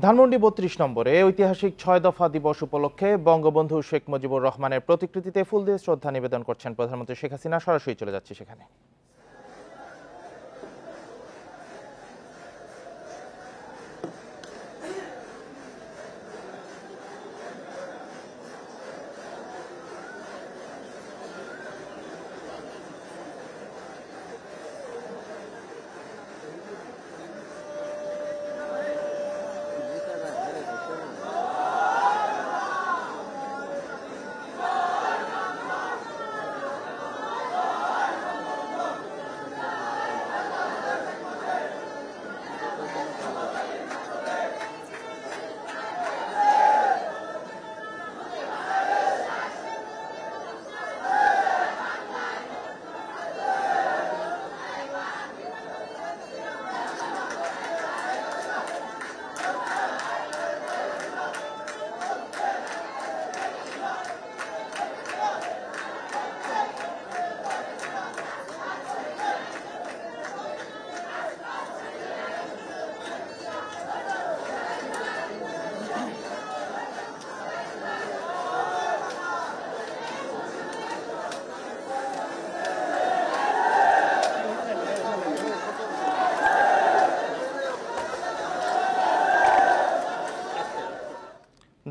ধানমন্ডি ৩২ নম্বরে ঐতিহাসিক ৬ দফা দিবস উপলক্ষে বঙ্গবন্ধু শেখ মুজিবুর রহমানের প্রতিকৃতিতে ফুল দিয়ে শ্রদ্ধা নিবেদন করছেন প্রধানমন্ত্রী শেখ হাসিনা। সরাসরি চলে যাচ্ছে সেখানে।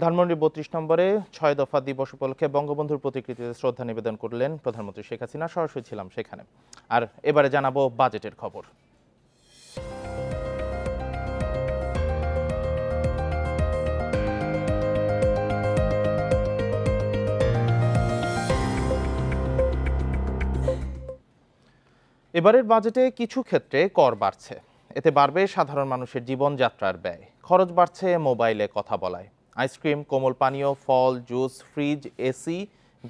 ধানমন্ডি ৩২ নম্বরে ৬ দফা দিবস উপলক্ষে বঙ্গবন্ধুর প্রতিকৃতিতে শ্রদ্ধা নিবেদন করলেন প্রধানমন্ত্রী শেখ হাসিনা। সরাসরি ছিলাম সেখানে। আর এবারে জানাবো বাজেটের খবর। এবারের বাজেটে কিছু ক্ষেত্রে কর বাড়ছে। এতে বাড়বে সাধারণ মানুষের জীবনযাত্রার ব্যয়। খরচ বাড়ছে মোবাইলে কথা বলায়। আইসক্রিম, কোমল পানীয়, ফল, juice, fridge, AC,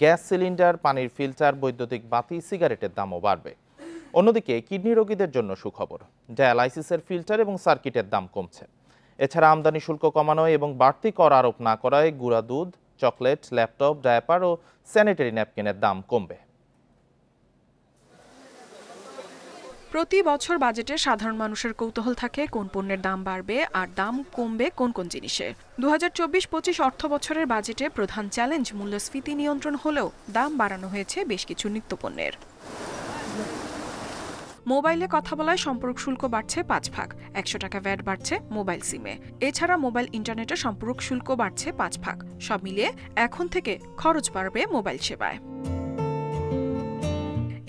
gas cylinder, পানির ফিল্টার, বৈদ্যুতিক বাতি, সিগারেটের দামও বাড়বে। অন্যদিকে কিডনি রোগীদের জন্য সুখবর, ডায়ালাইসিসের ফিল্টার এবং সার্কিটের দাম কমছে। এছাড়া আমদানি শুল্ক কমানো এবং বাড়তি কর আরোপ না করায় গুঁড়া দুধ, চকলেট, ল্যাপটপ, ডায়াপার ও স্যানিটারি ন্যাপকিনের দাম কমবে। প্রতি বছর বাজেটে সাধারণ মানুষের কৌতূহল থাকে কোন পণ্যের দাম বাড়বে আর দাম কমবে কোন কোন জিনিসের। ২০২৪-২৫ অর্থ বছরের বাজেটে প্রধান চ্যালেঞ্জ মূল্যস্ফীতি নিয়ন্ত্রণ হলেও দাম বাড়ানো হয়েছে বেশ কিছু নিত্যপণ্যের। মোবাইলে কথা বলায় সম্পর্ক শুল্ক বাড়ছে ৫ ভাগ, ১০০ টাকা ভ্যাট বাড়ছে মোবাইল সিমে। এছাড়া মোবাইল ইন্টারনেটে সম্পর্ক শুল্ক বাড়ছে ৫ ভাগ। সব মিলিয়ে এখন থেকে খরচ বাড়বে মোবাইল সেবায়।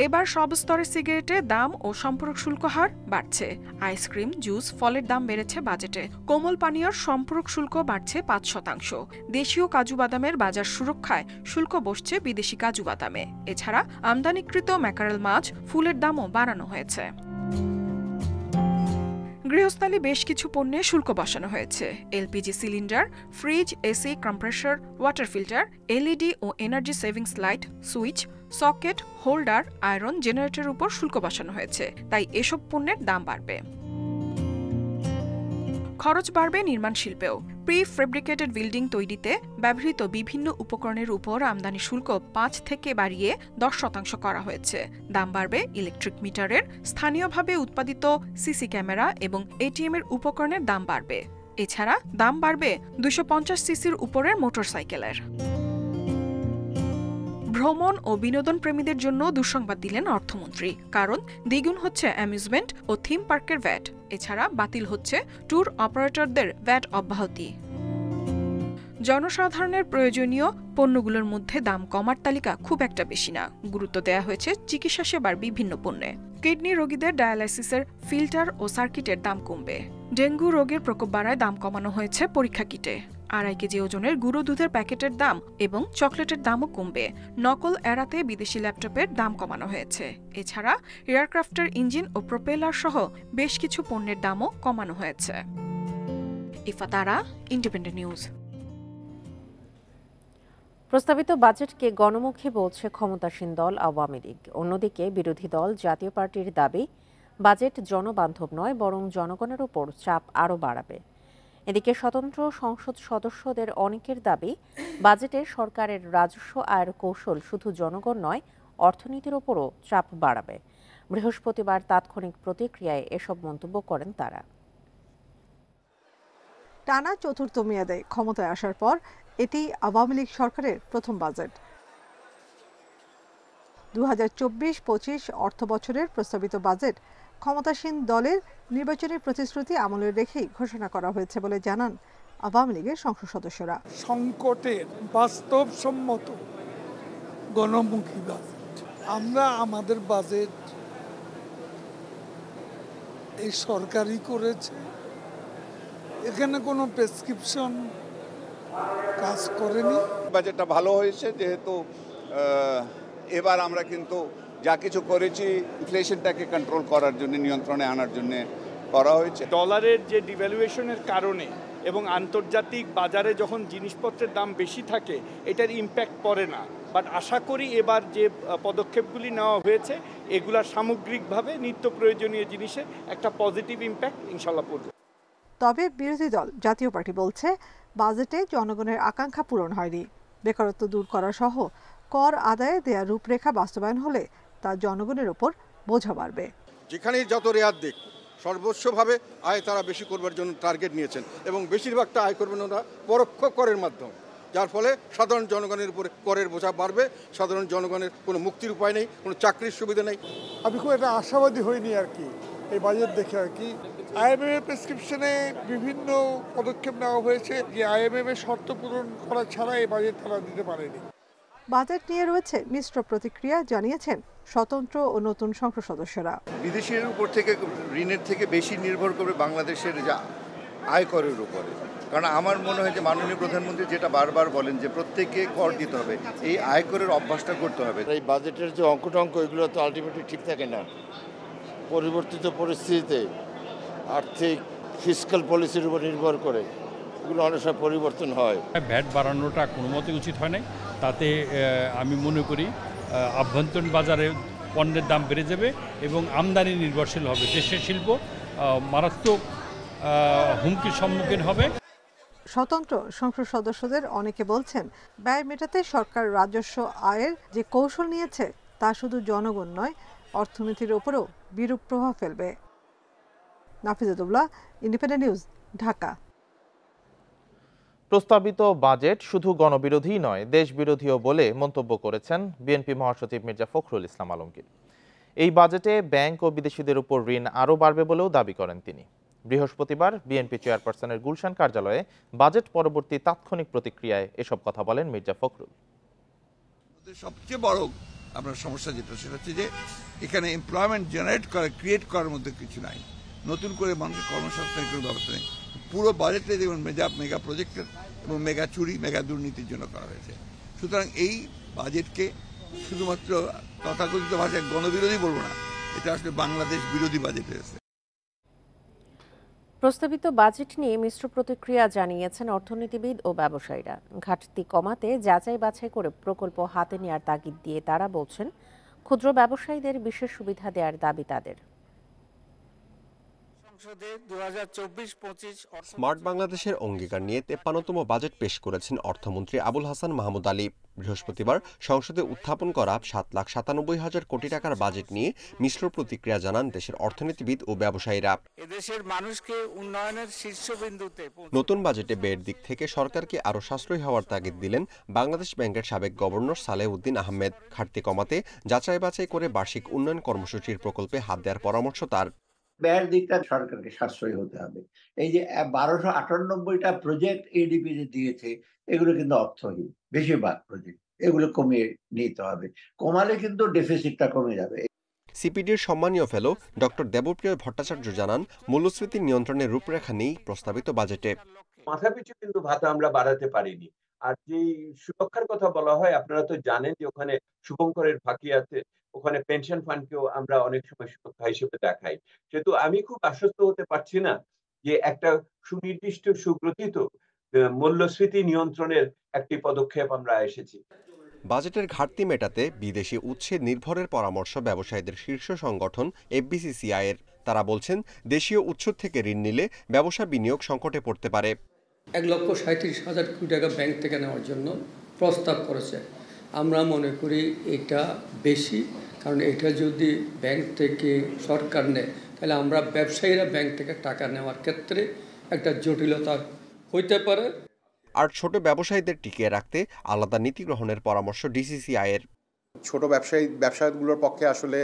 এবার সব স্তরের সিগারেটের দাম ও সম্পূরক শুল্ক হার বাড়ছে। আইসক্রিম, জুস, ফলের দাম বেড়েছে বাজেটে। কোমল পানীয়র সম্পূরক শুল্ক বাড়ছে ৫%। দেশীয় কাজু বাদামের বাজার সুরক্ষায় শুল্ক বসছে বিদেশি কাজু বাদামে। এছাড়া আমদানিকৃত ম্যাকারেল মাছ, ফুলের দামও বাড়ানো হয়েছে। গৃহস্থালী বেশ কিছু পণ্যে শুল্ক বসানো হয়েছে। LPG cylinder, fridge, AC, compressor, water filter, LED ও energy savings light, switch, socket, holder, iron, জেনারেটরের উপর শুল্ক বসানো হয়েছে। তাই এসব পণ্যের দাম বাড়বে। খরচ বাড়বে নির্মাণ শিল্পেও। প্রি ফেব্রিকেটেড বিল্ডিং তৈরিতে ব্যবহৃত বিভিন্ন উপকরণের উপর আমদানি শুল্ক ৫ থেকে বাড়িয়ে ১০% করা হয়েছে। দাম বাড়বে ইলেকট্রিক মিটারের, স্থানীয়ভাবে উৎপাদিত সিসি ক্যামেরা এবং এটিএম এর উপকরণের দাম বাড়বে। এছাড়া দাম বাড়বে ২৫০ সিসির উপরের মোটরসাইকেলের। ভ্রমণ ও বিনোদন প্রেমীদের জন্য দুঃসংবাদ দিলেন অর্থমন্ত্রী। কারণ দ্বিগুণ হচ্ছে অ্যামিউজমেন্ট ও থিম পার্কের ভ্যাট। এছাড়া বাতিল হচ্ছে ট্যুর অপারেটরদের ভ্যাট অব্যাহতি। জনসাধারণের প্রয়োজনীয় পণ্যগুলোর মধ্যে দাম কমার তালিকা খুব একটা বেশি না। গুরুত্ব দেওয়া হয়েছে চিকিৎসা সেবার বিভিন্ন পণ্যে। কিডনি রোগীদের ডায়ালাইসিসের ফিল্টার ও সার্কিটের দাম কমবে। ডেঙ্গু রোগের প্রকোপ বাড়ায় দাম কমানো হয়েছে পরীক্ষা কিটে। ২.৫ কেজি ওজনের গুঁড়ো দুধের প্যাকেটের দাম এবং চকলেটের দামও কমবে। নকল এড়াতে বিদেশি ল্যাপটপের দাম কমানো হয়েছে। এছাড়া এয়ারক্রাফটের ইঞ্জিন ও প্রোপেলার সহ বেশ কিছু পণ্যের দামও কমানো হয়েছে। ইফাতারা, ইন্ডিপেন্ডেন্ট নিউজ। প্রস্তাবিত বাজেটকে গণমুখী বলছে ক্ষমতাসীন দল আওয়ামী লীগ। অন্যদিকে বিরোধী দল জাতীয় পার্টির দাবি, বাজেট জনবান্ধব নয়, বরং জনগণের উপর চাপ আরও বাড়াবে। এদিকে স্বতন্ত্র সংসদ সদস্যদের অনেকের দাবি, বাজেটে সরকারের রাজস্ব আয়ের কৌশল শুধু জনগণ নয়, অর্থনীতির ওপরও চাপ বাড়াবে। বৃহস্পতিবার তাৎক্ষণিক প্রতিক্রিয়ায় এসব মন্তব্য করেন তারা। টানা চতুর্থ মেয়াদে ক্ষমতায় আসার পর এটি আওয়ামী লীগ সরকারের প্রথম বাজেট। 2024-25 অর্থ বছরের প্রস্তাবিত বাজেট ক্ষমতাসীন দলের নির্বাচনী প্রতিশ্রুতি আমলে রেখেই ঘোষণা করা হয়েছে বলে জানান আওয়ামী লীগের সংসদ সদস্যরা। সংকটের বাস্তবসম্মত গণমুখী বাজেট। আমরা আমাদের বাজেট এই সরকারই করেছে, এখানে কোনো প্রেসক্রিপশন কাজ করেনি। বাজেটটা ভালো হয়েছে যেহেতু এবার আমরা কিন্তু যা কিছু করেছি ইনফ্লেশনটাকে কন্ট্রোল করার জন্য, নিয়ন্ত্রণে আনার জন্য করা হয়েছে। ডলারের যে ডিভ্যালুয়েশনের কারণে এবং আন্তর্জাতিক বাজারে যখন জিনিসপত্রের দাম বেশি থাকে এটার ইম্প্যাক্ট পড়ে না, বাট আশা করি এবার যে পদক্ষেপগুলি নেওয়া হয়েছে এগুলা সামগ্রিকভাবে নিত্য প্রয়োজনীয় জিনিসের একটা পজিটিভ ইম্প্যাক্ট ইনশাল্লাহ পড়বে। তবে বিরোধী দল জাতীয় পার্টি বলছে বাজেটে জনগণের আকাঙ্ক্ষা পূরণ হয়নি। বেকারত্ব দূর করা সহ কর আদায়ে দেয়া রূপরেখা বাস্তবায়ন হলে তা জনগণের ওপর বোঝা বাড়বে। যেখানেই যত রেয়াত দিক সর্বোচ্চভাবে আয় তারা বেশি করবার জন্য টার্গেট নিয়েছেন এবং বেশিরভাগটা আয় করবেন ওরা পরোক্ষ করের মাধ্যমে, যার ফলে সাধারণ জনগণের উপরে করের বোঝা বাড়বে। সাধারণ জনগণের কোনো মুক্তির উপায় নেই, কোনো চাকরির সুবিধা নেই। আমি খুব একটা আশাবাদী হইনি আর কি এই বাজেট দেখে আর কি। আইএমএফ প্রেসক্রিপশনে বিভিন্ন পদক্ষেপ নেওয়া হয়েছে, যে আইএমএফ এর শর্ত পূরণ করা ছাড়া এই বাজেট তারা দিতে পারেনি। বাজেট নিয়ে রয়েছে মিশ্র প্রতিক্রিয়া, জানিয়েছেন স্বতন্ত্র ও নতুন সংসদ সদস্যরা। বিদেশের উপর থেকে ঋণের থেকে বেশি নির্ভর করবে বাংলাদেশের যা আয়করের উপরে। কারণ আমার মনে হয় যে মাননীয় প্রধানমন্ত্রী যেটা বারবার বলেন যে প্রত্যেককে কর দিতে হবে, এই আয়করের অভ্যাসটা করতে হবে। এই বাজেটের যে অঙ্ক এগুলো তো আলটিমেটলি ঠিক থাকে না। পরিবর্তিত পরিস্থিতিতে আর্থিক ফিসক্যাল পলিসির উপর নির্ভর করে এগুলো অনেক সময় পরিবর্তন হয়। ভ্যাট বাড়ানোটা কোনো মতে উচিত হয় নাই। তাতে আমি মনে করি আভ্যন্তরীণ বাজারে পণ্যের দাম বেড়ে যাবে এবং আমদানি নির্ভরশীল হবে। দেশের শিল্প মারাত্মক হুমকির সম্মুখীন হবে। স্বতন্ত্র সংসদ সদস্যদের অনেকে বলছেন ব্যয় মেটাতে সরকার রাজস্ব আয়ের যে কৌশল নিয়েছে তা শুধু জনগণ নয়, অর্থনীতির উপরও বিরূপ প্রভাব ফেলবে। নাফিজাতুল্লাহ, ইন্ডিপেন্ডেন্ট নিউজ, ঢাকা। প্রস্তাবিত বাজেট শুধু গণবিরোধী নয়, দেশবিরোধীও বলে মন্তব্য করেছেন বিএনপি মহাসচিব মির্জা ফখরুল ইসলাম আলমগীর। এই বাজেটে ব্যাংক ও বিদেশিদের উপর ঋণ আরও বাড়বে বলেও দাবি করেন তিনি। বৃহস্পতিবার বিএনপি চেয়ারপারসনের গুলশান কার্যালয়ে বাজেট পরবর্তী তাৎক্ষণিক প্রতিক্রিয়ায় এসব কথা বলেন মির্জা ফখরুল। সবচেয়ে বড় আপনার সমস্যা যেটা, সেটা হচ্ছে যে এখানে এমপ্লয়মেন্ট জেনারেট করা, ক্রিয়েট করার মধ্যে কিছু নাই, নতুন করে মানুষের কর্মসংস্থানের কোনো ব্যবস্থা নেই। পুরো বাজেটে দেখুন মেগা প্রজেক্টের এবং মেগা চুরি, মেগা দুর্নীতির জন্য করা হয়েছে। সুতরাং এই বাজেটকে শুধুমাত্র তথাকথিত ভাষায় গণবিরোধী বলবো না, এটা আসলে বাংলাদেশ বিরোধী বাজেট হয়েছে। প্রস্তাবিত বাজেট নিয়ে মিশ্র প্রতিক্রিয়া জানিয়েছেন অর্থনীতিবিদ ও ব্যবসায়ীরা। ঘাটতি কমাতে যাচাই বাছাই করে প্রকল্প হাতে নেওয়ার তাগিদ দিয়ে তারা বলছেন ক্ষুদ্র ব্যবসায়ীদের বিশেষ সুবিধা দেওয়ার দাবি তাদের। স্মার্ট বাংলাদেশের অঙ্গীকার নিয়ে 53তম বাজেট পেশ করেছেন অর্থমন্ত্রী আবুল হাসান মাহমুদ আলী। বৃহস্পতিবার সংসদে উত্থাপন করা 7,97,000 কোটি টাকার বাজেট নিয়ে মিশ্র প্রতিক্রিয়া জানান দেশের অর্থনীতিবিদ ও ব্যবসায়ীরা। এদেশের মানুষকে উন্নয়নের শীর্ষবিন্দুতে নতুন বাজেটে ব্যয়ের দিক থেকে সরকারকে আরও সাশ্রয়ী হওয়ার তাগিদ দিলেন বাংলাদেশ ব্যাংকের সাবেক গভর্নর সালেহ উদ্দিন আহমেদ। ঘাটতি কমাতে যাচাই বাছাই করে বার্ষিক উন্নয়ন কর্মসূচির প্রকল্পে হাত দেওয়ার পরামর্শ তার। ব্যয়ের দিকটা সরকারকে সাশ্রয়ী হতে হবে। এই যে 1298টা প্রজেক্ট এডিপি দিয়েছে, এগুলো কিন্তু অর্থহীন, বেশিরভাগ প্রজেক্ট, এগুলো কমিয়ে নিতে হবে। কমালে কিন্তু ডেফিসিটটা কমে যাবে। সিপিডির সম্মানীয় ফেলো ডক্টর দেবপ্রিয় ভট্টাচার্য জানান মূল্যস্ফীতি নিয়ন্ত্রণের রূপরেখা নেই প্রস্তাবিত বাজেটে। মাথাপিছু কিন্তু ভাতা আমরা বাড়াতে পারিনি। আর যে সুরক্ষার কথা বলা হয়, আপনারা তো জানেন যে ওখানে শুভঙ্করের ফাঁকি আছে, ওখানে পেনশন ফান্ডকেও আমরা অনেক সময় সুরক্ষা হিসেবে দেখাই। সেহেতু আমি খুব আশ্বস্ত হতে পারছি না যে একটা সুনির্দিষ্ট সুগ্রথিত মূল্যস্ফীতি নিয়ন্ত্রণের একটি পদক্ষেপ আমরা এসেছি। বাজেটের ঘাটতি মেটাতে বিদেশি উৎসে নির্ভরের পরামর্শ ব্যবসায়ীদের শীর্ষ সংগঠন এফবিসিসিআই এর। তারা বলছেন দেশীয় উৎস থেকে ঋণ নিলে ব্যবসা বিনিয়োগ সংকটে পড়তে পারে। 1,37,000 কোটি টাকা ব্যাংক থেকে নেওয়ার জন্য প্রস্তাব করেছে। আমরা মনে করি এটা বেশি, কারণ এটা যদি ব্যাংক থেকে সরকার নেয় তাহলে আমরা ব্যবসায়ীরা ব্যাংক থেকে টাকা নেওয়ার ক্ষেত্রে একটা জটিলতার হইতে পারে। আর ছোট ব্যবসায়ীদের টিকিয়ে রাখতে আলাদা নীতি গ্রহণের পরামর্শ ডিসিসিআই-এর। ছোট ব্যবসায়ীগুলোর পক্ষে আসলে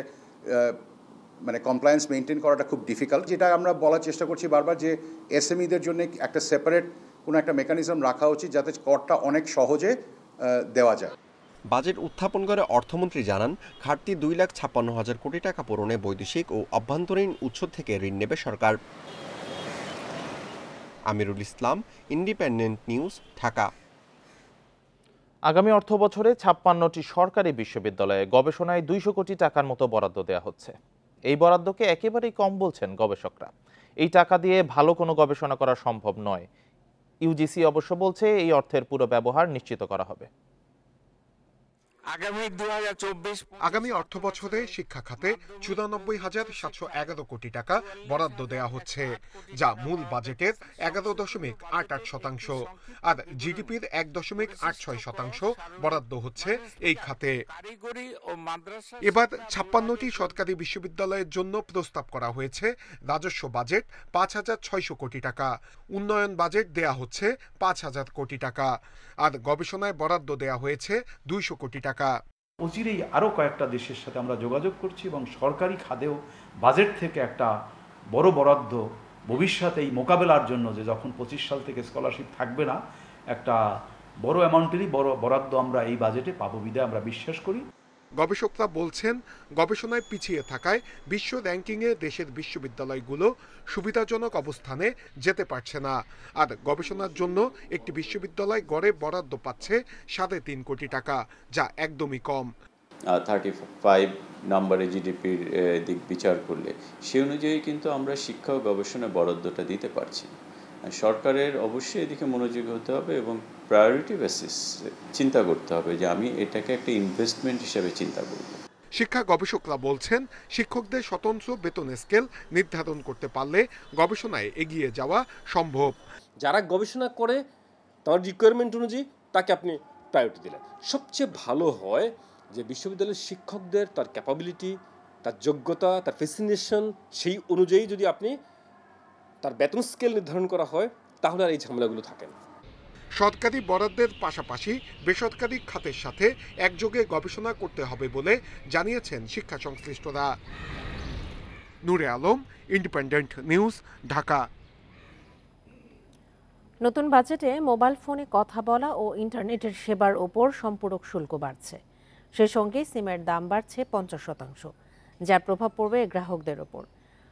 মানে কমপ্লায়েন্স মেনটেন করাটা খুব ডিফিকাল্ট, যেটা আমরা বলার চেষ্টা করছি বারবার যে এসএমইদের জন্য একটা সেপারেট কোনো একটা মেকানিজম রাখা উচিত যাতে করটা অনেক সহজে দেওয়া যায়। বাজেট উত্থাপন করে অর্থমন্ত্রী জানান, ঘাটতি 2,56,000 কোটি টাকা পূরণে বৈদেশিক ও অভ্যন্তরীণ উৎস থেকে ঋণ নেবে সরকার। Amirul Islam, independent news, Dhaka. আগামী অর্থ বছরে 56টি সরকারি বিশ্ববিদ্যালয়ে গবেষণায় 200 কোটি টাকার মতো বরাদ্দ দেওয়া হচ্ছে। এই বরাদ্দকে একেবারেই কম বলছেন গবেষকরা। এই টাকা দিয়ে ভালো কোনো গবেষণা করা সম্ভব নয়। ইউজিসি অবশ্য বলছে এই অর্থের পুরো ব্যবহার নিশ্চিত করা হবে। আগামী অর্থ বছরে শিক্ষা খাতে 94,711 কোটি টাকা বরাদ্দ দেওয়া হচ্ছে, যা মূল বাজেটের 11.88%। আর জিডিপির 1.86% বরাদ্দ হচ্ছে এই খাতে। এবার 56টি সরকারি বিশ্ববিদ্যালয়ের জন্য প্রস্তাব করা হয়েছে রাজস্ব বাজেট 5,600 কোটি টাকা, উন্নয়ন বাজেট দেয়া হচ্ছে 5,000 কোটি টাকা, আর গবেষণায় বরাদ্দ দেয়া হয়েছে 200 কোটি টাকা। অচিরেই আরও কয়েকটা দেশের সাথে আমরা যোগাযোগ করছি এবং সরকারি খাতেও বাজেট থেকে একটা বড় বরাদ্দ ভবিষ্যতে এই মোকাবেলার জন্য, যে যখন 25 সাল থেকে স্কলারশিপ থাকবে না, একটা বড় অ্যামাউন্টেরই বড় বরাদ্দ আমরা এই বাজেটে পাবো বিধায় আমরা বিশ্বাস করি। গবেষকরা বলছেন, গবেষণায় পিছিয়ে থাকায় বিশ্ব র্যাঙ্কিংয়ে দেশের বিশ্ববিদ্যালয়গুলো সুবিধাজনক অবস্থানে যেতে পারছে না। আর গবেষণার জন্য একটি বিশ্ববিদ্যালয় গড়ে বরাদ্দ পাচ্ছে 3.5 কোটি টাকা, যা একদমই কম। 35 নম্বরে জিডিপির দিক বিচার করলে সে অনুযায়ী কিন্তু আমরা শিক্ষা ও গবেষণা বরাদ্দটা দিতে পারছি। সরকারের অবশ্যই এদিকে মনোযোগী হতে হবে এবং প্রায়োরিটি বেসিস চিন্তা করতে হবে যে আমি এটাকে একটা ইনভেস্টমেন্ট হিসেবে চিন্তা করব। শিক্ষা গবেষকরা বলছেন, শিক্ষকদের স্বতন্ত্র বেতন স্কেল নির্ধারণ করতে পারলে গবেষণায় এগিয়ে যাওয়া সম্ভব। যারা গবেষণা করে তার রিকোয়ারমেন্ট অনুযায়ী তাকে আপনি প্রায়োরিটি দিলেন। সবচেয়ে ভালো হয় যে বিশ্ববিদ্যালয়ের শিক্ষকদের তার ক্যাপাবিলিটি, তার যোগ্যতা, তার ফ্যাসিনেশন, সেই অনুযায়ী যদি আপনি তার বেতন স্কেল নির্ধারণ করা হয় তাহলে আর এই ঝামেলাগুলো থাকে না। সরকারি বরাদ্দের পাশাপাশি বেসরকারি খাতের সাথে একযোগে গবেষণা করতে হবে বলে জানিয়েছেন শিক্ষা সংশ্লিষ্টরা। নূরে আলম, ইন্ডিপেন্ডেন্ট নিউজ, ঢাকা। নতুন বাজেটে মোবাইল ফোনে কথা বলা ও ইন্টারনেটের সেবার ওপর সম্পূরক শুল্ক বাড়ছে। সেই সঙ্গে সিমের দাম বাড়ছে 50%, যার প্রভাব পড়বে গ্রাহকদের ওপর।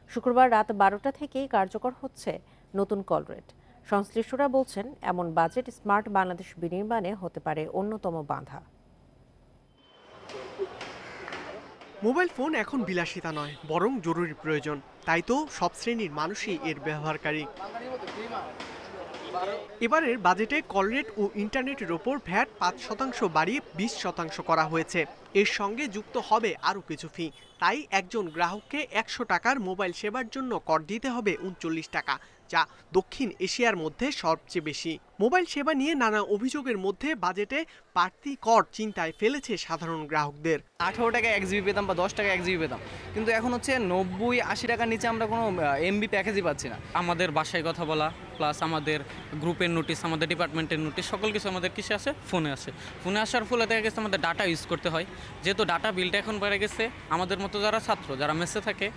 শুক্রবার রাত 12টা থেকেই কার্যকর হচ্ছে নতুন কল রেট। সংশ্লিষ্টরা বলছেন, এমন বাজেট স্মার্ট বাংলাদেশ বিনির্মাণে হতে পারে অন্যতম বাধা। মোবাইল ফোন এখন বিলাসিতা নয়, বরং জরুরি প্রয়োজন। তাই তো সব শ্রেণীর মানুষই এর ব্যবহারকারী। এবারের বাজেটে কল রেট ও ইন্টারনেটের ওপর ভ্যাট 5% বাড়িয়ে 20% করা হয়েছে। এর সঙ্গে যুক্ত হবে আরও কিছু ফি। তাই একজন গ্রাহককে 100 টাকার মোবাইল সেবার জন্য কর দিতে হবে 39 টাকা, যা দক্ষিণ এশিয়ার মধ্যে সবচেয়ে বেশি। মোবাইল সেবা নিয়ে নানা অভিযোগের মধ্যে বাজেটে বাড়তি কর চিন্তায় ফেলেছে সাধারণ গ্রাহকদের। 18 টাকা 1 জিবি পেতাম বা 10 টাকা 1 জিবি পেতাম, কিন্তু এখন হচ্ছে 90-80 টাকার নিচে আমরা কোনো এমবি প্যাকেজই পাচ্ছি না। আমাদের বাসায় কথা বলা প্লাস আমাদের গ্রুপের নোটিশ, আমাদের ডিপার্টমেন্টের নোটিশ, সকল কিছু আমাদের কিসে আসে, ফোনে আসে। ফোনে আসার ফলে দেখা গেছে আমাদের ডাটা ইউজ করতে হয়। যেহেতু ডাটা বিলটা এখন বেড়ে গেছে, আমাদের মতো যারা ছাত্র, যারা মেসে থাকে,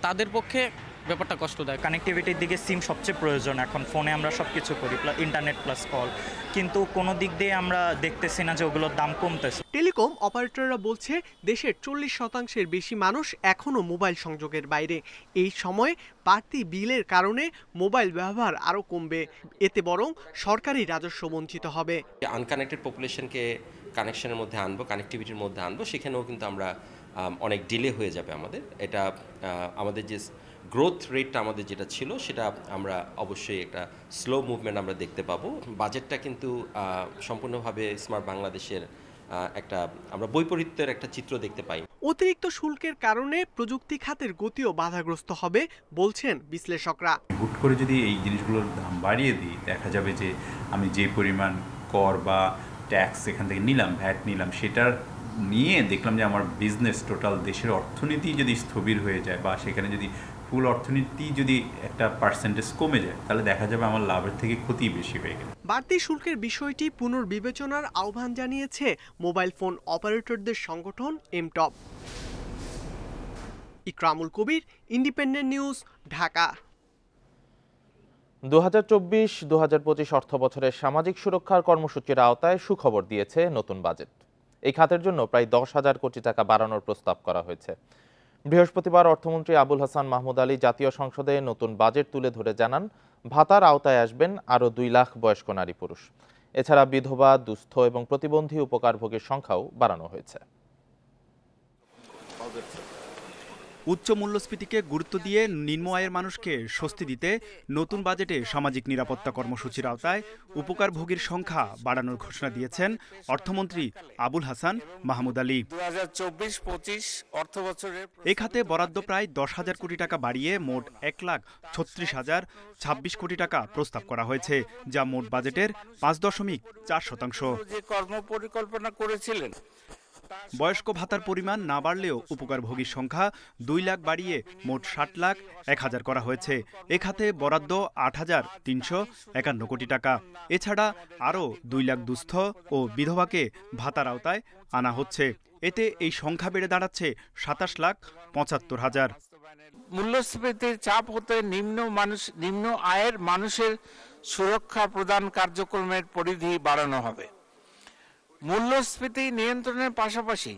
তাদের পক্ষে ব্যাপারটা কষ্টদায়ক। কানেক্টিভিটির দিকে সিম সবচেয়ে প্রয়োজন। এখন ফোনে আমরা সব কিছু করি, ইন্টারনেট প্লাস কল, কিন্তু কোনো দিক দিয়ে আমরা দেখতেছি না যে ওগুলোর দাম কমতেছে। টেলিকম অপারেটররা বলছে, দেশের 40% বেশি মানুষ এখনও মোবাইল সংযোগের বাইরে। এই সময় বাড়তি বিলের কারণে মোবাইল ব্যবহার আরও কমবে। এতে বরং সরকারি রাজস্ব বঞ্চিত হবে। আনকানেক্টেড পপুলেশনকে কানেকশনের মধ্যে আনবো, কানেক্টিভিটির মধ্যে আনবো, সেখানেও কিন্তু আমরা অনেক ডিলে হয়ে যাবে আমাদের। এটা আমাদের যে গ্রোথ রেটটা আমাদের যেটা ছিল, সেটা আমরা অবশ্যই একটা স্লো মুভমেন্ট আমরা দেখতে পাবো। বাজেটটা কিন্তু সম্পূর্ণভাবে স্মার্ট বাংলাদেশের একটা আমরা বৈপরীত্যের একটা চিত্র দেখতে পাই। অতিরিক্ত শুল্কের কারণে প্রযুক্তি খাতের গতিও বাধাগ্রস্ত হবে বলছেন বিশ্লেষকরা। হুট করে যদি এই জিনিসগুলোর দাম বাড়িয়ে দিই, দেখা যাবে যে আমি যে পরিমাণ কর বা ট্যাক্স এখান থেকে নিলাম, ভ্যাট নিলাম, সেটার নিয়ে দেখলাম যে আমার বিজনেস টোটাল দেশের অর্থনীতি যদি স্থবির হয়ে যায় বা সেখানে যদি ফুল অর্থনীতি যদি একটা পার্সেন্টেজ কমে যায় তাহলে দেখা যাবে আমার লাভের থেকে ক্ষতি বেশি হয়ে গেল। বাড়তি শুল্কের বিষয়টি পুনর্বিবেচনার আহ্বান জানিয়েছে মোবাইল ফোন অপারেটরদের সংগঠন এমটপ। ইকরামুল কবির, ইন্ডিপেন্ডেন্ট নিউজ, ঢাকা। 2024-2025 অর্থ বছরের সামাজিক সুরক্ষার কর্মসূচির আওতায় সুখবর দিয়েছে নতুন বাজেট। এই খাতের জন্য প্রায় 10,000 কোটি টাকা বাড়ানোর প্রস্তাব করা হয়েছে। বৃহস্পতিবার অর্থমন্ত্রী আবুল হাসান মাহমুদ আলী জাতীয় সংসদে নতুন বাজেট তুলে ধরে জানান, ভাতার আওতায় আসবেন আরও 2 লাখ বয়স্ক নারী পুরুষ। এছাড়া বিধবা, দুস্থ এবং প্রতিবন্ধী উপকারভোগীর সংখ্যাও বাড়ানো হয়েছে। উচ্চ মূল্যস্ফীতিকে গুরুত্ব দিয়ে নিম্ন আয়ের মানুষকে স্বস্তি দিতে নতুন বাজেটে সামাজিক নিরাপত্তা কর্মসূচির আওতায় উপকারভোগীর সংখ্যা বাড়ানোর ঘোষণা দিয়েছেন অর্থমন্ত্রী আবুল হাসান মাহমুদ আলী। 2024-25 অর্থ বছরের এ খাতে বরাদ্দ প্রায় 10,000 কোটি টাকা বাড়িয়ে মোট 1,36,026 কোটি টাকা প্রস্তাব করা হয়েছে, যা মোট বাজেটের 5.4%। যে কর্মপরিকল্পনা করেছিলেন, বয়স্ক ভাতার পরিমাণ না বাড়লেও উপকারভোগীর সংখ্যা 2 লাখ বাড়িয়ে মোট 60,01,000 করা হয়েছে। এ খাতে বরাদ্দ 8,351 কোটি টাকা। এছাড়া আরও 2 লাখ দুস্থ ও বিধবাকে ভাতার আওতায় আনা হচ্ছে। এতে এই সংখ্যা বেড়ে দাঁড়াচ্ছে 27,75,000। মূল্যস্ফীতির চাপ হতে নিম্ন আয়ের মানুষের সুরক্ষা প্রদান কার্যক্রমের পরিধি বাড়ানো হবে। মূল্যস্ফীতি নিয়ন্ত্রণের পাশাপাশি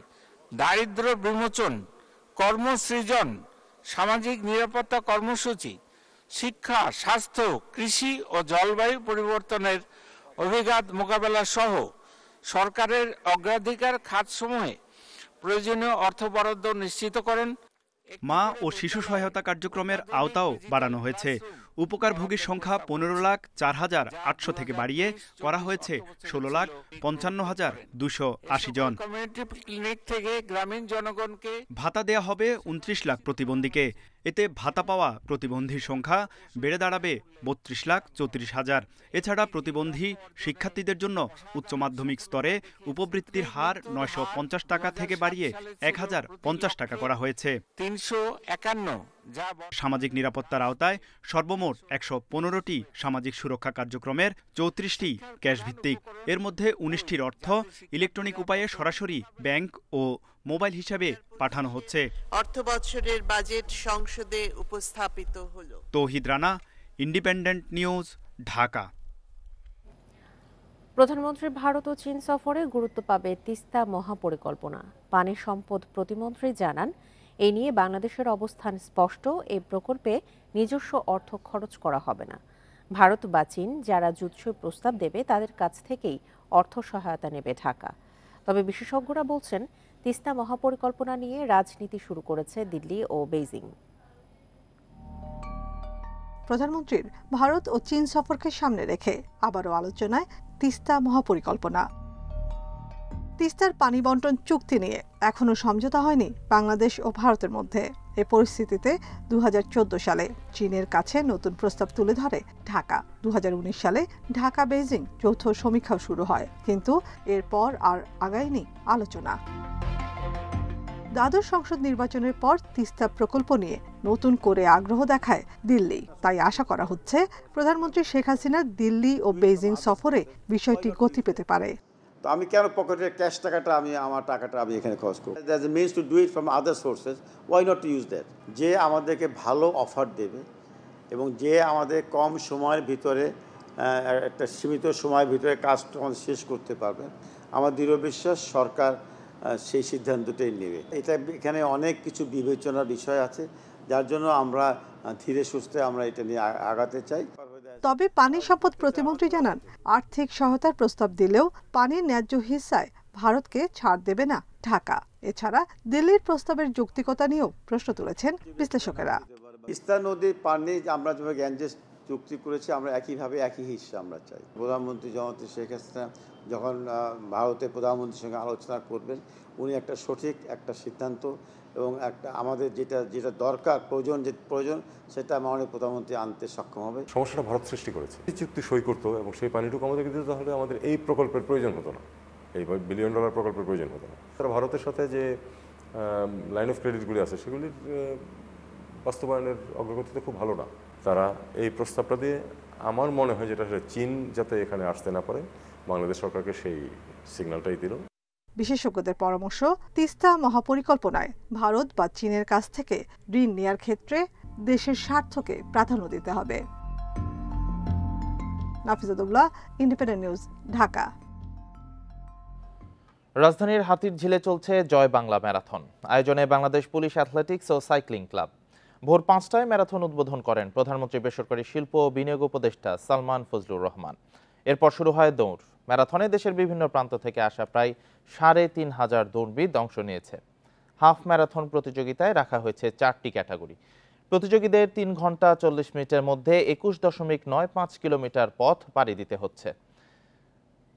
দারিদ্র্য বিমোচন, কর্মসৃজন, সামাজিক নিরাপত্তা কর্মসূচি, শিক্ষা, স্বাস্থ্য, কৃষি ও জলবায়ু পরিবর্তনের অভিঘাত মোকাবেলা সহ সরকারের অগ্রাধিকার খাতসমূহে প্রয়োজনীয় অর্থ বরাদ্দ নিশ্চিত করেন। মা ও শিশু সহায়তা কার্যক্রমের আওতাও বাড়ানো হয়েছে। উপকারভোগীর সংখ্যা 15,04,800 থেকে বাড়িয়ে করা হয়েছে 16,55,280 জন। ক্লিনিক থেকে গ্রামীণ জনগণকে ভাতা দেয়া হবে 29 লাখ প্রতিবন্ধীকে। এতে ভাতা পাওয়া প্রতিবন্ধীর সংখ্যা বেড়ে দাঁড়াবে 32,34,000। এছাড়া প্রতিবন্ধী শিক্ষার্থীদের জন্য উচ্চ মাধ্যমিক স্তরে উপবৃত্তির হার 950 টাকা থেকে বাড়িয়ে 1,050 টাকা করা হয়েছে। 351 সামাজিক নিরাপত্তার আওতায় সর্বমোট 115টি সামাজিক সুরক্ষা কার্যক্রমের 34টি ক্যাশ ভিত্তিক। এর মধ্যে 19টির অর্থ ইলেকট্রনিক উপায়ে সরাসরি ব্যাংক ও মোবাইল হিসাবে পাঠানো হচ্ছে। অর্থ বছরের বাজেট সংসদে উপস্থাপিত হলো। তৌহিদ রানা, ইন্ডিপেন্ডেন্ট নিউজ, ঢাকা। প্রধানমন্ত্রীর ভারত ও চীন সফরে গুরুত্ব পাবে তিস্তা মহাপরিকল্পনা। পানি সম্পদ প্রতিমন্ত্রী জানান, এ নিয়ে বাংলাদেশের অবস্থান স্পষ্ট। এই প্রকল্পে নিজস্ব অর্থ খরচ করা হবে না। ভারত বা চীন যারা জুৎসই প্রস্তাব দেবে তাদের কাছ থেকেই অর্থ সহায়তা নেবে ঢাকা। তবে বিশেষজ্ঞরা বলছেন, তিস্তা মহাপরিকল্পনা নিয়ে রাজনীতি শুরু করেছে দিল্লি ও বেইজিং। প্রধানমন্ত্রীর ভারত ও চীন সফরকে সামনে রেখে আবারও আলোচনায় তিস্তা মহাপরিকল্পনা। তিস্তার পানি বন্টন চুক্তি নিয়ে এখনো সমঝোতা হয়নি বাংলাদেশ ও ভারতের মধ্যে। এ পরিস্থিতিতে 2014 সালে চীনের কাছে নতুন প্রস্তাব তুলে ধরে ঢাকা। 2019 সালে ঢাকা বেইজিং যৌথ সমীক্ষাও শুরু হয়, কিন্তু এরপর আর আগায়নি আলোচনা। দ্বাদশ সংসদ নির্বাচনের পর তিস্তা প্রকল্প নিয়ে নতুন করে আগ্রহ দেখায় দিল্লি। তাই আশা করা হচ্ছে প্রধানমন্ত্রী শেখ হাসিনার দিল্লি ও বেইজিং সফরে বিষয়টি গতি পেতে পারে। তো আমি কেন পকেটের ক্যাশ টাকাটা আমার টাকাটা এখানে খরচ করব? That's the means to do it from other sources. Why not to use that? যে আমাদেরকে ভালো অফার দেবে এবং যে আমাদের কম সময়ের ভিতরে একটা সীমিত সময়ের ভিতরে কাজটা শেষ করতে পারবে, আমার দৃঢ় বিশ্বাস সরকার সেই সিদ্ধান্তটাই নেবে। এখানে অনেক কিছু বিবেচনার বিষয় আছে, যার জন্য আমরা ধীরে সুস্থে আমরা এটা নিয়ে আগাতে চাই। তবে পানি সম্পদ প্রতিমন্ত্রী জানান, আর্থিক সহায়তার প্রস্তাব দিলেও পানির ন্যায্য হিস্সায় ভারতকে ছাড় দেবে না ঢাকা। এছাড়া দিল্লির প্রস্তাবের যৌক্তিকতা নিয়েও প্রশ্ন তুলেছেন বিশ্লেষকেরা। তিস্তা নদীর পানি আমরা যেভাবে গ্যাঞ্জেস চুক্তি করেছি, আমরা একইভাবে একই হিস্সা আমরা চাই। প্রধানমন্ত্রী জননেত্রী শেখ হাসিনা যখন ভারতের প্রধানমন্ত্রীর সঙ্গে আলোচনা করবেন, উনি একটা সঠিক একটা সিদ্ধান্ত এবং একটা আমাদের যেটা দরকার প্রয়োজন সেটা মাননীয় প্রধানমন্ত্রী আনতে সক্ষম হবে। সমস্যাটা ভারত সৃষ্টি করেছে। এই চুক্তি সই করতো এবং সেই পানিটুকু আমাদেরকে দিতে, তাহলে আমাদের এই প্রকল্পের প্রয়োজন হতো না। এই $1 বিলিয়ন প্রকল্পের প্রয়োজন হতো না। তারা ভারতের সাথে যে লাইন অফ ক্রেডিটগুলি আছে সেগুলির বাস্তবায়নের অগ্রগতি তো খুব ভালো না। তারা এই প্রস্তাবটা দিয়ে আমার মনে হয় যেটা চীন যাতে এখানে আসতে না পারে, বাংলাদেশ সরকারকে সেই সিগন্যালটাই দিল। বিশেষজ্ঞদের পরামর্শ, তিস্তা মহাপরিকল্পনায় ভারত বা চীনের কাছ থেকে ঋণ নেয়ার ক্ষেত্রে দেশের স্বার্থকে প্রাধান্য দিতে হবে। নাফিজাতুল্লাহ, ইন্ডিপেন্ডেন্ট নিউজ, ঢাকা। রাজধানীর হাতিরঝিলে চলছে জয় বাংলা ম্যারাথন। আয়োজনে বাংলাদেশ পুলিশ অ্যাথলেটিক্স ও সাইক্লিং ক্লাব। ভোর 5টায় ম্যারাথন উদ্বোধন করেন প্রধানমন্ত্রী বেসরকারি শিল্প ও বিনিয়োগ উপদেষ্টা সালমান ফজলুর রহমান। এরপর শুরু হয় দৌড়। ম্যারাথনে দেশের বিভিন্ন প্রান্ত থেকে আসা প্রায় 3,500 দৌড়বিদ অংশ নিয়েছে। হাফ ম্যারাথন প্রতিযোগিতায় রাখা হয়েছে 4টি ক্যাটাগরি। প্রতিযোগীদের 3 ঘন্টা 40 মিনিটের মধ্যে 21.95 কিলোমিটার পথ পাড়ি দিতে হচ্ছে।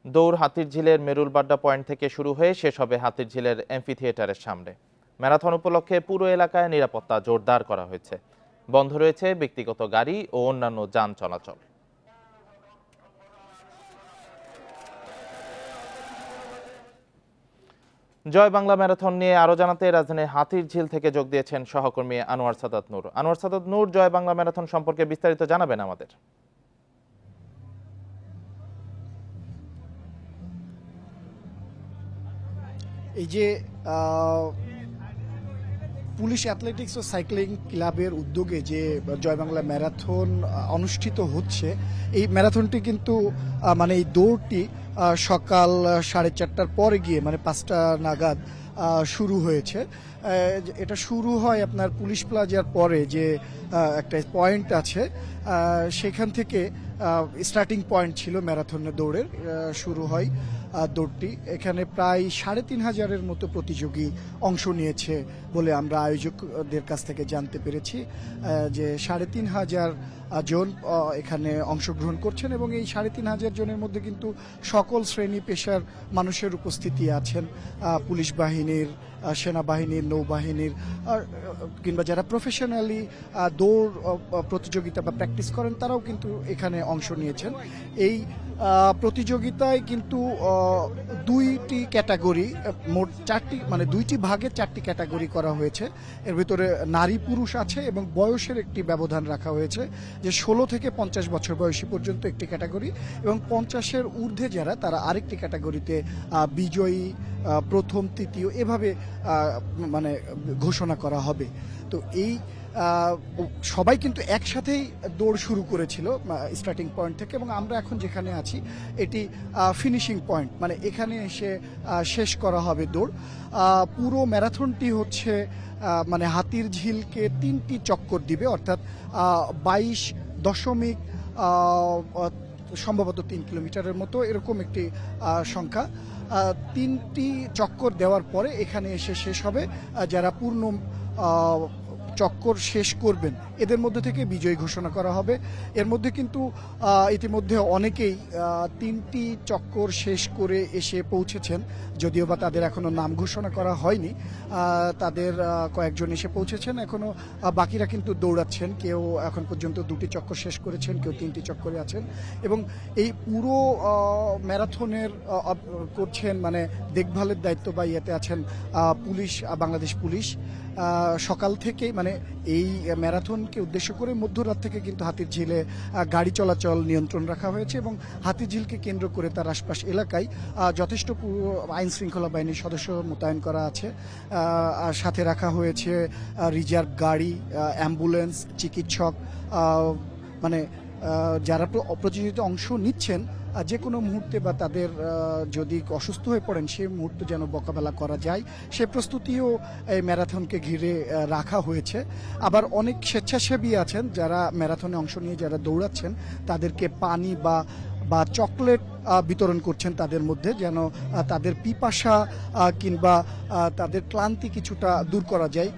দৌড় হাতিরঝিলের মেরুলবাড্ডা পয়েন্ট থেকে শুরু হয়ে শেষ হবে হাতিরঝিলের অ্যাম্ফিথিয়েটারের সামনে। ম্যারাথন উপলক্ষে পুরো এলাকায় নিরাপত্তা জোরদার করা হয়েছে। বন্ধ রয়েছে ব্যক্তিগত গাড়ি ও অন্যান্য যান চলাচল। জয় বাংলা ম্যারাথন নিয়ে আরো জানাতে রাজধানীর হাতিরঝিল থেকে যোগ দিয়েছেন সহকর্মী আনোয়ার সাদাত নূর। আনোয়ার সাদাত নূর, জয় বাংলা ম্যারাথন সম্পর্কে বিস্তারিত জানাবেন আমাদের। এই যে পুলিশ অ্যাথলেটিক্স ও সাইক্লিং ক্লাবের উদ্যোগে যে জয় বাংলা ম্যারাথন অনুষ্ঠিত হচ্ছে, এই ম্যারাথনটি কিন্তু মানে এই দৌড়টি সকাল 4:30টার পরে গিয়ে মানে 5টা নাগাদ শুরু হয়েছে। এটা শুরু হয় আপনার পুলিশ প্লাজার পরে যে একটা পয়েন্ট আছে, সেখান থেকে স্টার্টিং পয়েন্ট ছিল ম্যারাথনের দৌড়ের। শুরু হয় দৌড়টি। এখানে প্রায় 3,500-এর মতো প্রতিযোগী অংশ নিয়েছে বলে আমরা আয়োজকদের কাছ থেকে জানতে পেরেছি, যে 3,500 জন এখানে অংশগ্রহণ করছেন এবং এই 3,500 জনের মধ্যে কিন্তু সকল শ্রেণী পেশার মানুষের উপস্থিতি আছেন। পুলিশ বাহিনীর, সেনাবাহিনীর, নৌবাহিনীর কিংবা যারা প্রফেশনালি দৌড় প্রতিযোগিতা বা প্র্যাকটিস করেন তারাও কিন্তু এখানে অংশ নিয়েছেন। এই প্রতিযোগিতায় কিন্তু 2টি ক্যাটাগরি, মোট 4টি মানে 2টি ভাগে 4টি ক্যাটাগরি করা হয়েছে। এর ভিতরে নারী পুরুষ আছে এবং বয়সের একটি ব্যবধান রাখা হয়েছে, যে 16 থেকে 50 বছর বয়সী পর্যন্ত একটি ক্যাটাগরি এবং 50-এর ঊর্ধ্বে যারা তারা আরেকটি ক্যাটাগরিতে বিজয়ী, প্রথম, তৃতীয় এভাবে মানে ঘোষণা করা হবে। তো এই সবাই কিন্তু একসাথেই দৌড় শুরু করেছিল স্টার্টিং পয়েন্ট থেকে, এবং আমরা এখন যেখানে আছি এটি ফিনিশিং পয়েন্ট, মানে এখানে এসে শেষ করা হবে দৌড়। পুরো ম্যারাথনটি হচ্ছে মানে হাতিরঝিলকে 3টি চক্কর দিবে, অর্থাৎ 22 সম্ভবত 3 কিলোমিটারের মতো এরকম একটি সংখ্যা। 3টি চক্কর দেওয়ার পরে এখানে এসে শেষ হবে। যারা পূর্ণ চক্কর শেষ করবেন এদের মধ্যে থেকে বিজয়ী ঘোষণা করা হবে। এর মধ্যে কিন্তু ইতিমধ্যে অনেকেই 3টি চক্কর শেষ করে এসে পৌঁছেছেন, যদিও বা তাদের এখনো নাম ঘোষণা করা হয়নি। তাদের কয়েকজন এসে পৌঁছেছেন, এখনো বাকিরা কিন্তু দৌড়াচ্ছেন। কেউ এখন পর্যন্ত 2টি চক্কর শেষ করেছেন, কেউ 3টি চক্করে আছেন। এবং এই পুরো ম্যারাথনের করছেন মানে দেখভালের দায়িত্ব বা ইয়েতে আছেন পুলিশ, বাংলাদেশ পুলিশ। সকাল থেকে মানে এই ম্যারাথনকে উদ্দেশ্য করে মধ্যরাত থেকে কিন্তু হাতিরঝিলে গাড়ি চলাচল নিয়ন্ত্রণ রাখা হয়েছে এবং হাতিরঝিলকে কেন্দ্র করে তার আশপাশ এলাকায় যথেষ্ট আইন শৃঙ্খলা বাহিনীর সদস্য মোতায়েন করা আছে। আর সাথে রাখা হয়েছে রিজার্ভ গাড়ি, অ্যাম্বুলেন্স, চিকিৎসক, মানে যারা প্রতিযোগিতায় অংশ নিচ্ছেন যে কোনো মুহূর্তে বা তাদের যদি অসুস্থ হয়ে পড়েন সেই মুহূর্তে যেন মোকাবেলা করা যায় সে প্রস্তুতিও এই ম্যারাথনকে ঘিরে রাখা হয়েছে। আবার অনেক স্বেচ্ছাসেবী আছেন যারা ম্যারাথনে অংশ নিয়ে যারা দৌড়াচ্ছেন তাদেরকে পানি বা চকলেট বিতরণ করছেন তাদের মধ্যে, যেন তাদের পিপাসা কিংবা তাদের ক্লান্তি কিছুটা দূর করা যায়।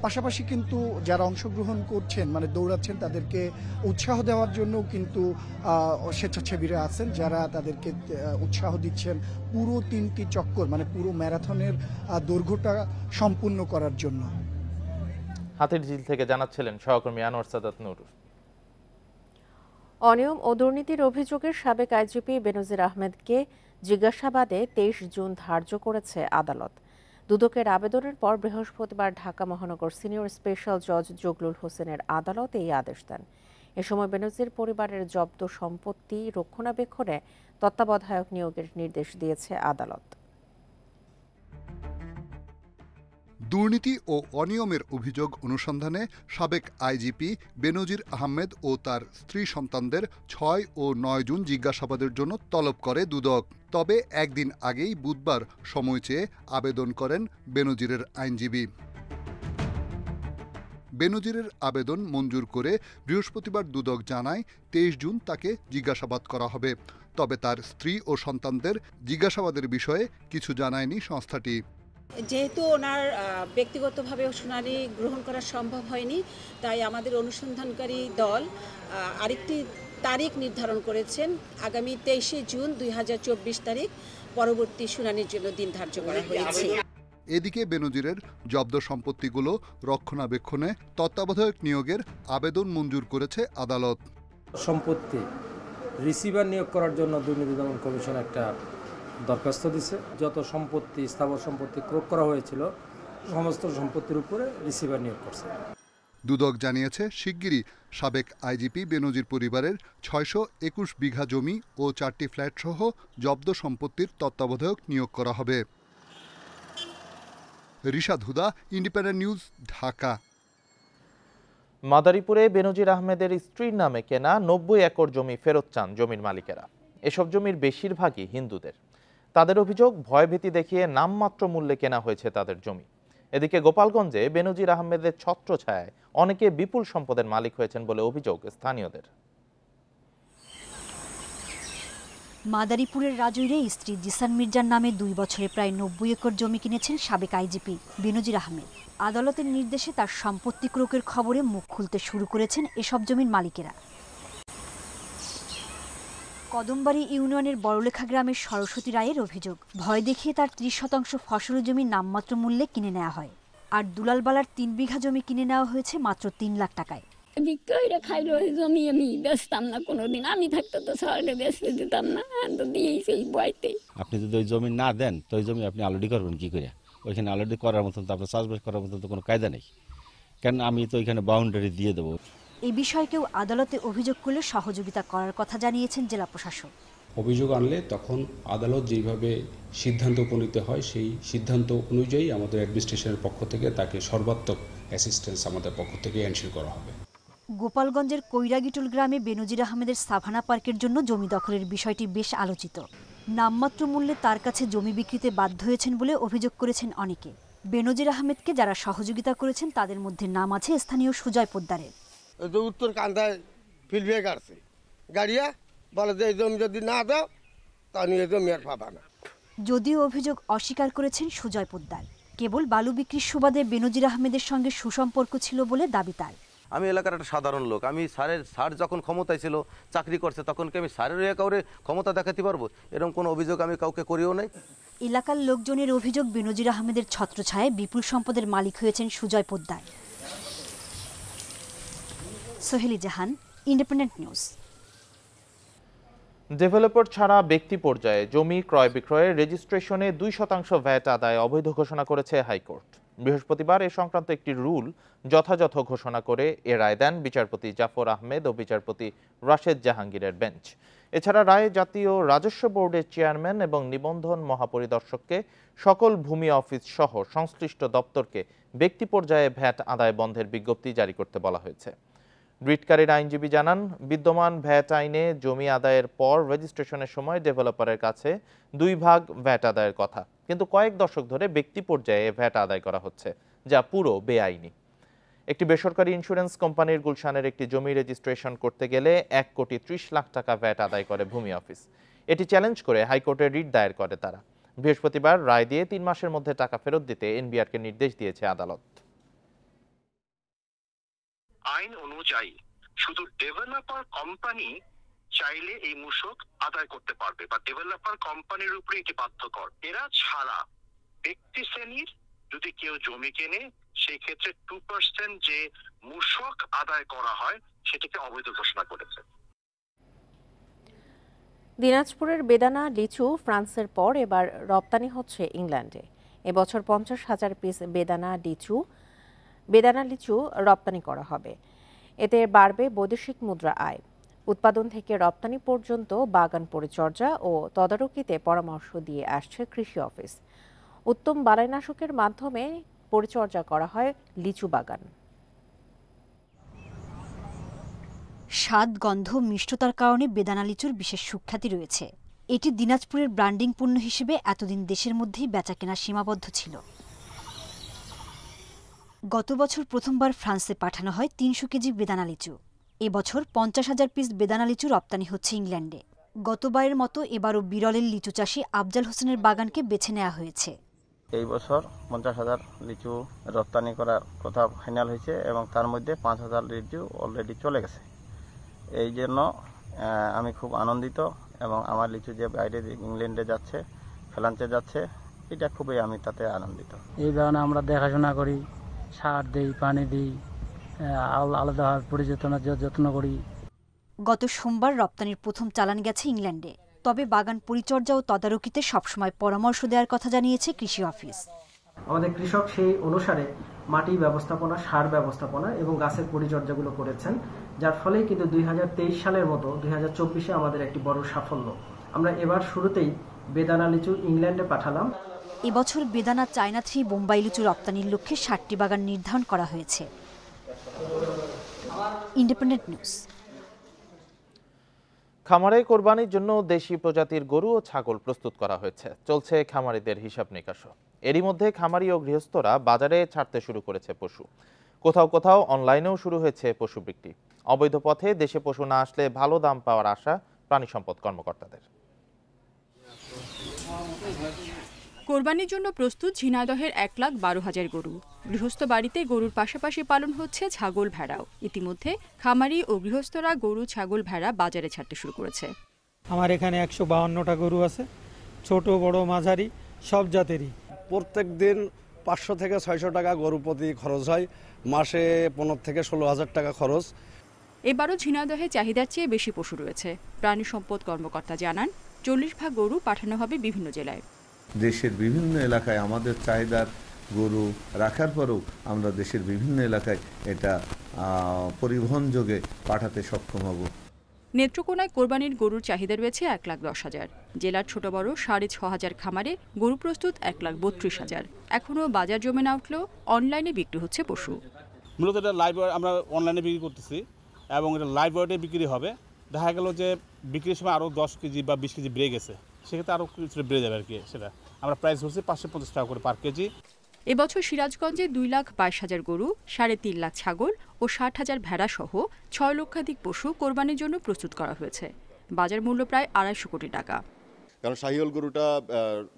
পাশাপাশি কিন্তু যারা অংশগ্রহণ করছেন মানে দৌড়াচ্ছেন তাদেরকে উৎসাহ দেওয়ার জন্য কিন্তু স্বেচ্ছাসেবীরা আছেন যারা তাদেরকে উৎসাহ দিচ্ছেন পুরো 3টি চক্কর মানে পুরো ম্যারাথনের দৈর্ঘ্যটা সম্পূর্ণ করার জন্য। হাতিরঝিল থেকে জানাচ্ছিলেন সহকর্মী আনোয়ার সাদাত নূর। অনিয়ম ও দুর্নীতির অভিযোগে সাবেক আইজিপি বেনজির আহমেদকে জিজ্ঞাসাবাদে 23 জুন ধার্য করেছে আদালত। দুদকের আবেদনের পর বৃহস্পতিবার ঢাকা মহানগর সিনিয়র স্পেশাল জজ জগলুল হোসেনের আদালত এই আদেশ দেন। এ সময় বেনজির পরিবারের জব্দ সম্পত্তি রক্ষণাবেক্ষণে তত্ত্বাবধায়ক নিয়োগের নির্দেশ দিয়েছে আদালত। দুর্নীতি ও অনিয়মের অভিযোগ অনুসন্ধানে সাবেক আইজিপি বেনজির আহমেদ ও তার স্ত্রী সন্তানদের 6 ও 9 জুন জিজ্ঞাসাবাদের জন্য তলব করে দুদক। তবে একদিন আগেই বুধবার সময় চেয়ে আবেদন করেন বেনজিরের আইনজীবী। বেনজিরের আবেদন মঞ্জুর করে বৃহস্পতিবার দুদক জানায় 23 জুন তাকে জিজ্ঞাসাবাদ করা হবে। তবে তার স্ত্রী ও সন্তানদের জিজ্ঞাসাবাদের বিষয়ে কিছু জানায়নি সংস্থাটি। যেহেতু ওনার ব্যক্তিগতভাবে শুনানি গ্রহণ করা সম্ভব হয়নি, তাই আমাদের অনুসন্ধানকারী দল আরেকটি তারিখ নির্ধারণ করেছেন। আগামী 23 জুন 2024 তারিখ পরবর্তী শুনানির জন্য দিন ধার্য করা হয়েছে। এদিকে বেনজিরের জব্দ সম্পত্তিগুলো রক্ষণাবেক্ষণে তত্ত্বাবধায়ক নিয়োগের আবেদন মঞ্জুর করেছে আদালত। সম্পত্তি রিসিভার নিয়োগ করার জন্য দুর্নীতি দমন কমিশন একটা দরখাস্ত দিছে। যত সম্পত্তি স্থাবর সম্পত্তি ক্রয় করা হয়েছিল সমস্ত সম্পত্তির উপরে রিসিভার নিয়োগ করছে। দুদক জানিয়েছে শিগগিরই সাবেক আইজিপি বেনজির পরিবারের 621 বিঘা জমি ও 4টি ফ্ল্যাট সহ জব্দ সম্পত্তির তত্ত্বাবধায়ক নিয়োগ করা হবে। রিশাদ হুদা, ইন্ডিপেন্ডেন্ট নিউজ, ঢাকা। মাদারীপুরে বেনজির আহমেদের স্ত্রীর নামে কেনা 90 একর জমি ফেরত চান জমির মালিকেরা। এসব জমির বেশিরভাগই হিন্দুদের। তাদের অভিযোগ, ভয়ভীতি দেখিয়ে নামমাত্র মূল্যে কেনা হয়েছে তাদের জমি। এদিকে গোপালগঞ্জে বেনজির আহমেদের ছত্রছায়ায় অনেকে বিপুল সম্পদের মালিক হয়েছেন বলে অভিযোগ স্থানীয়দের। মাদারীপুরের রাজৈরে স্ত্রী জিসান মির্জার নামে 2 বছরে প্রায় 90 একর জমি কিনেছেন সাবেক আইজিপি বেনজির আহমেদ। আদালতের নির্দেশে তার সম্পত্তি ক্রোকের খবরে মুখ খুলতে শুরু করেছেন এসব জমির মালিকেরা। কদমবাড়ি ইউনিয়নের বড়লেখা গ্রামের সরস্বতী রায়ের অভিযোগ, ভয় দেখিয়ে তার 30% ফসল জমি নামমাত্র মূল্যে কিনে নেওয়া হয়। আর দুলালবালার 3 বিঘা জমি কিনে নেওয়া হয়েছে মাত্র 3 লাখ টাকায়। বিক্রয়রা খাইলো জমি আমি বেচতাম না কোনোদিন, আমি থাকতে তো শহরে বেচতে দিতাম না, তো দিয়েছি এই বয়তে। আপনি যদি ওই জমি না দেন তো ওই জমি আপনি আলুডি করবেন কি করে? ওইখানে আলুডি করার মতন তো আপনার চাষবাস করার মতন তো কোনো কায়দা নেই, কেন আমি তো ওইখানে বাউন্ডারি দিয়ে দেবো। এই বিষয়ে কেউ আদালতে অভিযোগ করলে সহযোগিতা করার কথা জানিয়েছেন জেলা প্রশাসক। অভিযোগ আনলে তখন আদালত যেভাবে সিদ্ধান্ত উপনীত হয় সেই সিদ্ধান্ত অনুযায়ী আমাদের অ্যাডমিনিস্ট্রেশনের পক্ষ থেকে তাকে সর্বাত্মক অ্যাসিস্ট্যান্স আমাদের পক্ষ থেকে এনশিওর করা হবে। গোপালগঞ্জের কৈরাগিটুল গ্রামে বেনজির আহমেদের সাভানা পার্কের জন্য জমি দখলের বিষয়টি বেশ আলোচিত। নামমাত্র মূল্যে তার কাছে জমি বিক্রিতে বাধ্য হয়েছেন বলে অভিযোগ করেছেন অনেকে। বেনজির আহমেদকে যারা সহযোগিতা করেছেন তাদের মধ্যে নাম আছে স্থানীয় সুজয় পোদ্দারের। উত্তর কান্দায় ফিল্ডে গাড়ছে গাড়িয়া বলে যে এই জমি যদি না দাও তাহলে এই জমি আর পাবা না। যদিও অভিযোগ অস্বীকার করেছেন সুজয় পোদ্দার। কেবল বালু বিক্রির সুবাদে বেনজির আহমেদের সঙ্গে সুসম্পর্ক ছিল বলে দাবি তার। আমি এলাকার একটা সাধারণ লোক, আমি স্যার যখন ক্ষমতায় ছিল চাকরি করছে তখন কি আমি স্যারের কাউরে ক্ষমতা দেখাতে পারবো? এরকম কোনো অভিযোগ আমি কাউকে করিও নাই। এলাকার লোকজনের অভিযোগ, বেনজির আহমেদের ছত্রছায়ায় বিপুল সম্পদের মালিক হয়েছেন সুজয় পোদ্দার। সোহেলি জাহান, ইন্ডিপেন্ডেন্ট নিউজ। ডেভেলপার ছাড়া ব্যক্তি পর্যায়ে জমি ক্রয় বিক্রয়ের রেজিস্ট্রেশনে 2% ভ্যাট আদায় অবৈধ ঘোষণা করেছে হাইকোর্ট। বৃহস্পতিবার এ সংক্রান্ত একটি রুল যথাযথ ঘোষণা করে এ রায় দেন বিচারপতি জাফর আহমেদ ও বিচারপতি রাশেদ জাহাঙ্গীরের বেঞ্চ। এছাড়া রায়ে জাতীয় রাজস্ব বোর্ডের চেয়ারম্যান এবং নিবন্ধন মহাপরিদর্শককে সকল ভূমি অফিস সহ সংশ্লিষ্ট দপ্তরকে ব্যক্তি পর্যায়ে ভ্যাট আদায় বন্ধের বিজ্ঞপ্তি জারি করতে বলা হয়েছে। রিটকারীর আইনজীবী জানান, বিদ্যমান ভ্যাট আইনে জমি আদায়ের পর রেজিস্ট্রেশনের সময় ডেভেলপারের কাছে 2 ভাগ ভ্যাট আদায়ের কথা, কিন্তু কয়েক দশক ধরে ব্যক্তি পর্যায়ে ভ্যাট আদায় করা হচ্ছে, যা পুরো বেআইনি। একটি বেসরকারি ইন্স্যুরেন্স কোম্পানির গুলশানের একটি জমি রেজিস্ট্রেশন করতে গেলে 1,30,00,000 টাকা ভ্যাট আদায় করে ভূমি অফিস। এটি চ্যালেঞ্জ করে হাইকোর্টে রিট দায়ের করে তারা। বৃহস্পতিবার রায় দিয়ে 3 মাসের মধ্যে টাকা ফেরত দিতে এনবিআরকে নির্দেশ দিয়েছে আদালত। আইন অনুযায়ী শুধু ডেভেলপার কোম্পানি চাইলে এই মূসক আদায় করতে পারবে বা ডেভেলপার কোম্পানির উপরে এটি বাধ্যকর। এরা ছাড়া ব্যক্তি শ্রেণীর যদি কেউ জমি কেনে সেই ক্ষেত্রে 2% যে মূসক আদায় করা হয় সেটাকে অবৈধ ঘোষণা করেছে। দিনাজপুরের বেদানা লিচু ফ্রান্সের পর এবার রপ্তানি হচ্ছে ইংল্যান্ডে। এবছর 50,000 পিস বেদানা লিচু রপ্তানি করা হবে। এতে বাড়বে বৈদেশিক মুদ্রা আয়। উৎপাদন থেকে রপ্তানি পর্যন্ত বাগান পরিচর্যা ও তদারকিতে পরামর্শ দিয়ে আসছে কৃষি অফিস। উত্তম বালাইনাশকের মাধ্যমে পরিচর্যা করা হয় লিচু বাগান। স্বাদ, গন্ধ, মিষ্টতার কারণে বেদানা লিচুর বিশেষ সুখ্যাতি রয়েছে। এটি দিনাজপুরের ব্র্যান্ডিং পণ্য হিসেবে এতদিন দেশের মধ্যেই বেচাকেনা সীমাবদ্ধ ছিল। গত বছর প্রথমবার ফ্রান্সে পাঠানো হয় 300 কেজি বেদানা লিচু। এবছর 50,000 পিস বেদানা লিচু রপ্তানি হচ্ছে ইংল্যান্ডে। গতবারের মতো এবারও বিরলের লিচু চাষি আফজাল হোসেনের বাগানকে বেছে নেওয়া হয়েছে। এই বছর 50,000 লিচু রপ্তানি করার কথা ফাইনাল হয়েছে এবং তার মধ্যে 5,000 লিচু অলরেডি চলে গেছে। এই জন্য আমি খুব আনন্দিত এবং আমার লিচু যে বাইরে ইংল্যান্ডে যাচ্ছে, ফ্রান্সে যাচ্ছে, এটা খুবই আমি তাতে আনন্দিত। এই বাগানে আমরা দেখাশোনা করি, সার দিই, পানি দিই, আলাদাভাবে পরিচর্যার যত্ন করি। গত সোমবার রপ্তানির প্রথম চালান গেছে ইংল্যান্ডে। তবে বাগান পরিচর্যা ও তদারকিতে সবসময় পরামর্শ দেওয়ার কথা জানিয়েছে কৃষি অফিস। আমাদের কৃষক সেই অনুসারে মাটি ব্যবস্থাপনা, সার ব্যবস্থাপনা এবং গাছের পরিচর্যাগুলো করেছেন, যার ফলে কিন্তু 2023 সালের মতো 2024-এ আমাদের একটি বড় সাফল্য। আমরা এবার শুরুতেই বেদানা লিচু ইংল্যান্ডে পাঠালাম। এবছর বেদানা, চায়না থ্রি, বোম্বাই লিচু রপ্তানির লক্ষ্যে 60টি বাগান নির্ধারণ করা হয়েছে। Independent news. খামারে কোরবানির জন্য দেশি প্রজাতির গরু ও ছাগল প্রস্তুত করা হয়েছে। চলছে খামারিদের হিসাব নিকাশও। এরই মধ্যে খামারি ও গৃহস্থরা বাজারে ছাড়তে শুরু করেছে পশু। কোথাও কোথাও অনলাইনেও শুরু হয়েছে পশু বিক্রি। অবৈধ পথে দেশে পশু না আসলে ভালো দাম পাওয়ার আশা প্রাণী সম্পদ কর্মকর্তাদের। কোরবানির জন্য প্রস্তুত ঝিনাইদহের 1,12,000 গরু। গৃহস্থ বাড়িতে গরুর পাশাপাশি পালন হচ্ছে ছাগল, ভেড়াও। ইতিমধ্যে খামারি ও গৃহস্থরা গরু, ছাগল, ভেড়া বাজারে ছাড়তে শুরু করেছে। আমার এখানে 152টা গরু আছে, ছোট বড় মাঝারি সব জাতেরই। প্রত্যেক দিন 500 থেকে 600 টাকা গরু প্রতি খরচ হয়, মাসে 15 থেকে 16,000 টাকা খরচ। এবারও ঝিনাইদহে চাহিদার চেয়ে বেশি পশু রয়েছে। প্রাণী সম্পদ কর্মকর্তা জানান, 40 ভাগ গরু পাঠানো হবে বিভিন্ন জেলায়। দেশের বিভিন্ন এলাকায় আমাদের চাহিদার গরু রাখার পরেও আমরা দেশের বিভিন্ন এলাকায় এটা পরিবহন যোগে পাঠাতে সক্ষম হব। নেত্রকোনায় কোরবানির গরুর চাহিদা রয়েছে 1,10,000। জেলার ছোট বড় 6,500 খামারে গরু প্রস্তুত 1,32,000। এখনও বাজার জমে না উঠলেও অনলাইনে বিক্রি হচ্ছে পশু। মূলত এটা লাইভ আমরা অনলাইনে বিক্রি করতেছি এবং এটা লাইভ ওয়েটে বিক্রি হবে। দেখা গেল যে বিক্রির সময় আরও 10 কেজি বা 20 কেজি বেড়ে গেছে, সেক্ষেত্রে আরও কিছু বেড়ে যাবে আর কি। সেটা আমরা প্রাইস ধরছি 550 টাকা করে পার কেজি। এবছর সিরাজগঞ্জে 2,22,000 গরু, 3.5 লাখ ছাগল ও 60,000 ভেড়া সহ 6 লক্ষাধিক পশু কোরবানির জন্য প্রস্তুত করা হয়েছে। বাজার মূল্য প্রায় 250 কোটি টাকা। কারণ শাহিওয়াল গরুটা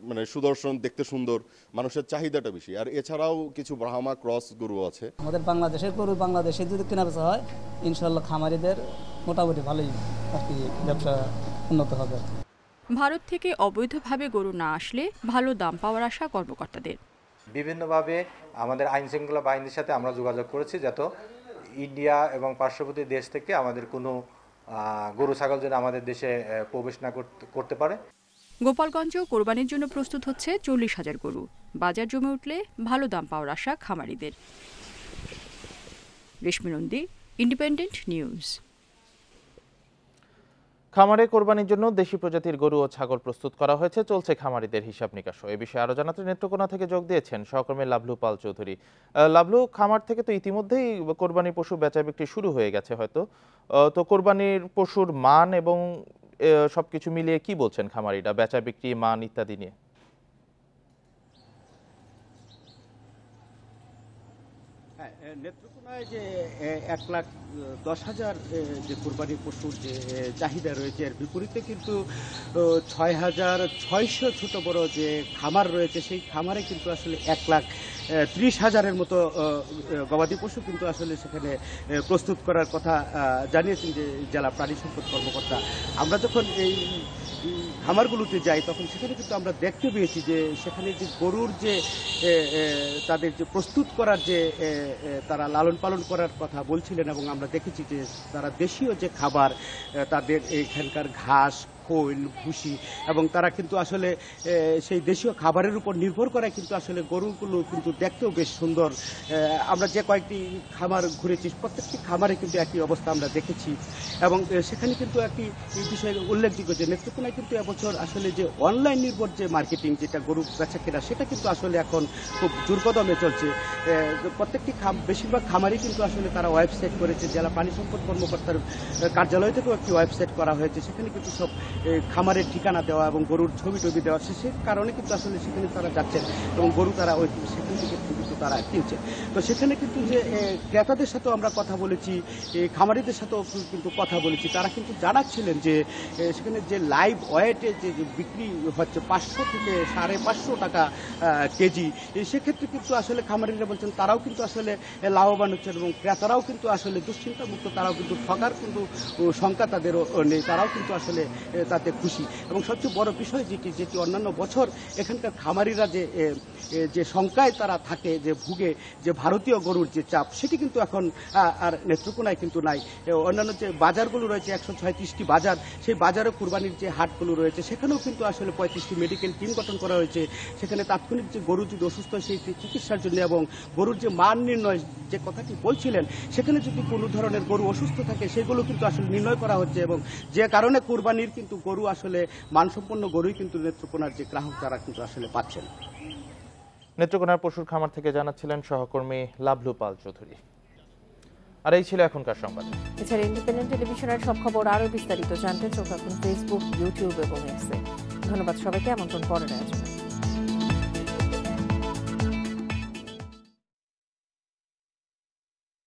মানে সুদর্শন, দেখতে সুন্দর, মানুষের চাহিদাটা বেশি। আর এছাড়াও কিছু ব্রাহ্মা ক্রস গরু আছে। আমাদের বাংলাদেশের গরু বাংলাদেশে যদি কেনা বেচা হয়, ইনশাআল্লাহ খামারিদের মোটামুটি ভালোই আর কি ব্যবসা উন্নত হবে। ভারত থেকে অবৈধভাবে গরু না আসলে ভালো দাম পাওয়ার আশা কর্মকর্তাদের। বিভিন্নভাবে আমাদের আইন শৃঙ্খলা বাহিনীর সাথে আমরা যোগাযোগ করেছি, যাতে ইন্ডিয়া এবং পার্শ্ববর্তী দেশ থেকে আমাদের কোনো গরু ছাগল যেন আমাদের দেশে প্রবেশ না করতে পারে। গোপালগঞ্জেও কোরবানির জন্য প্রস্তুত হচ্ছে 40,000 গরু। বাজার জমে উঠলে ভালো দাম পাওয়ার আশা খামারিদের। রেশমি নন্দী, ইন্ডিপেন্ডেন্ট নিউজ। খামারে কোরবানির জন্য দেশি প্রজাতির গরু ও ছাগল প্রস্তুত করা হয়েছে। চলছে খামারিদের হিসাব নিকাশও। এ বিষয়ে আরো জানাতে নেত্রকোনা থেকে যোগ দিয়েছেন সহকর্মী লাভলু পাল চৌধুরী। লাভলু, খামার থেকে তো ইতিমধ্যেই কোরবানির পশু বেচা বিক্রি শুরু হয়ে গেছে হয়তো, তো কোরবানির পশুর মান এবং সবকিছু মিলিয়ে কি বলছেন খামারিরা, বেচা বিক্রি, মান ইত্যাদি নিয়ে? নেত্রকোনায় যে 1,10,000 যে কোরবানির পশুর যে চাহিদা রয়েছে, এর বিপরীতে কিন্তু 6,600 ছোট বড় যে খামার রয়েছে, সেই খামারে কিন্তু আসলে 1,30,000-এর মতো গবাদি পশু কিন্তু আসলে সেখানে প্রস্তুত করার কথা জানিয়েছেন যে জেলা প্রাণী সম্পদ কর্মকর্তা। আমরা যখন এই খামারগুলোতে যাই তখন সেখানে কিন্তু আমরা দেখতে পেয়েছি যে সেখানে যে গরুর যে তাদের যে প্রস্তুত করার যে তারা লালন পালন করার কথা বলছিলেন, এবং আমরা দেখেছি যে তারা দেশীয় যে খাবার, তাদের এখানকার ঘাস, খোল ভুসি এবং তারা কিন্তু আসলে সেই দেশীয় খাবারের উপর নির্ভর করে কিন্তু আসলে গরুগুলো কিন্তু দেখতেও বেশ সুন্দর। আমরা যে কয়েকটি খামার ঘুরেছি প্রত্যেকটি খামারে কিন্তু একই অবস্থা আমরা দেখেছি এবং সেখানে কিন্তু একটি বিষয় উল্লেখযোগ্য যে নেত্রকোনায় কিন্তু এবছর আসলে যে অনলাইন নির্ভর যে মার্কেটিং যেটা গরু বেচা কেনা সেটা কিন্তু আসলে এখন খুব জোরকদমে চলছে। প্রত্যেকটি বেশিরভাগ খামারই কিন্তু আসলে তারা ওয়েবসাইট করেছে, জেলা প্রাণী সম্পদ কর্মকর্তার কার্যালয় থেকেও একটি ওয়েবসাইট করা হয়েছে, সেখানে কিন্তু সব খামারের ঠিকানা দেওয়া এবং গরুর ছবি টবি দেওয়া, সে কারণে কিন্তু আসলে সেখানে তারা যাচ্ছেন এবং গরু তারা ওই সেখান থেকে কিন্তু তারা কিনছে। তো সেখানে কিন্তু যে ক্রেতাদের সাথেও আমরা কথা বলেছি, খামারিদের সাথেও কিন্তু কথা বলেছি, তারা কিন্তু জানাচ্ছিলেন যে সেখানে যে লাইভ ওয়েটে যে বিক্রি হচ্ছে 500 থেকে 550 টাকা কেজি, সেক্ষেত্রে কিন্তু আসলে খামারিরা বলছেন তারাও কিন্তু আসলে লাভবান হচ্ছেন এবং ক্রেতারাও কিন্তু আসলে দুশ্চিন্তা মুক্ত, তারাও কিন্তু ঠকার কিন্তু শঙ্কা তাদেরও নেই, তারাও কিন্তু আসলে তাতে খুশি। এবং সবচেয়ে বড় বিষয় যেটি অন্যান্য বছর এখানকার খামারিরা যে শঙ্কায় তারা থাকে, যে ভুগে, যে ভারতীয় গরুর যে চাপ, সেটি কিন্তু এখন আর নেত্রকোনায় কিন্তু নাই। অন্যান্য যে বাজারগুলো রয়েছে 136টি বাজার, সেই বাজারে কুরবানির যে হাটগুলো রয়েছে সেখানেও কিন্তু আসলে 35টি মেডিকেল টিম গঠন করা হয়েছে। সেখানে তাৎক্ষণিক যে গরু যদি অসুস্থ হয় সেই চিকিৎসার জন্য এবং গরুর যে মান নির্ণয় যে কথাটি বলছিলেন, সেখানে যদি কোনো ধরনের গরু অসুস্থ থাকে সেগুলো কিন্তু আসলে নির্ণয় করা হচ্ছে এবং যে কারণে কুরবানির কিন্তু গরু আসলে মানসম্পন্ন গরুই কিন্তু নেত্রকোনার যে গ্রাহক তারা কিন্তু আসলে পাচ্ছেন। নেত্রকোনার পশুর খামার থেকে জানাচ্ছিলেন সহকর্মী লাভলু পাল চৌধুরী। আর এই ছিল এখনকার সংবাদ। এছাড়া ইন্ডিপেন্ডেন্ট টেলিভিশনের সব খবর আরও বিস্তারিত জানতে চোখ রাখুন ফেসবুক, ইউটিউব এবং এক্সে। ধন্যবাদ সবাইকে, আমন্ত্রণ পরের আয়োজন।